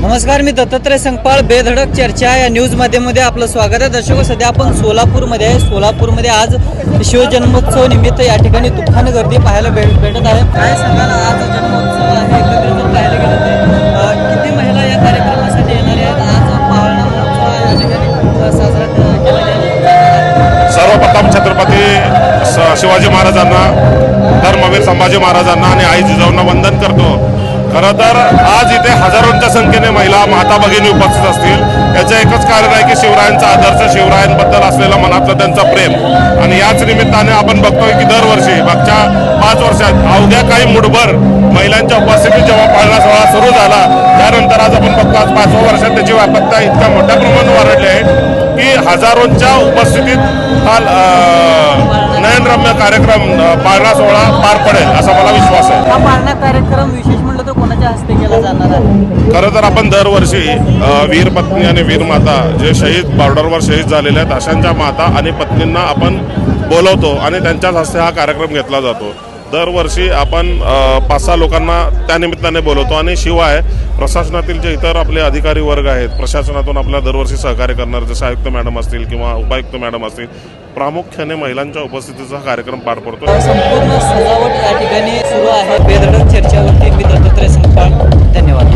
नमस्कार, मी दत्तात्रय संकपाळ. बेधडक चर्चा या न्यूज माध्यमामध्ये आपलं स्वागत आहे. दर्शक, सध्या आपण सोलापूरमध्ये आहे. सोलापूरमध्ये आज शिवजन्मोत्सव निमित्त या ठिकाणी तुफान गर्दी पाहायला भेटत आहे. काय सांगाल, आज जन्मोत्सव आहे, एकत्रित जर पाहायला गेलं तर किती महिला या कार्यक्रमासाठी येणार आहेत? आज पाळणा महोत्सव या ठिकाणी साजरा केला गेला. सर्वप्रथम छत्रपती शिवाजी महाराजांना, धर्मवीर संभाजी महाराजांना आणि आई जिजाऊंना वंदन करतो. खरं तर आज इथे हजारोंच्या संख्येने महिला, माता भगिनी उपस्थित असतील. याचं एकच कारण आहे की शिवरायांचा आदर्श, शिवरायांबद्दल असलेला मनातलं त्यांचं प्रेम. आणि याच निमित्ताने आपण बघतोय की दरवर्षी मागच्या 5 वर्षात अवघ्या काही मुठभर महिलांच्या उपस्थितीत जेव्हा पाळणा सोहळा सुरू झाला, त्यानंतर आज आपण बघतो आज 5व्या वर्षात त्याची व्यापकता इतक्या मोठ्या प्रमाणात वाढली आहे की हजारोंच्या उपस्थितीत हा नयनरम्य कार्यक्रम, पाळणा सोहळा पार पडेल असा मला विश्वास आहे. हा पाळणा कार्यक्रम विशेष म्हणलं तर कोणाच्या हस्ते केला जाणार आहे? खरं तर आपण दरवर्षी वीर पत्नी आणि वीर माता, जे शहीद बॉर्डरवर शहीद झालेले आहेत अशांच्या माता आणि पत्नींना आपण बोलवतो आणि त्यांच्याच हस्ते हा कार्यक्रम घेतला जातो. दरवर्षी आपण 5-6 लोकांना त्या निमित्ताने बोलवतो. आणि शिवाय प्रशासनातील जे इतर आपले अधिकारी वर्ग आहेत, प्रशासनातून आपल्याला दरवर्षी सहकार्य करणार, जसे आयुक्त मॅडम असतील किंवा उपायुक्त मॅडम असतील, प्रामुख्याने महिलांच्या उपस्थितीचा कार्यक्रम पार पडतो. संपूर्ण सजावट या ठिकाणी सुरू आहे. बेधडक चर्चावरती मी दत्तात्रय संकपाळ. धन्यवाद.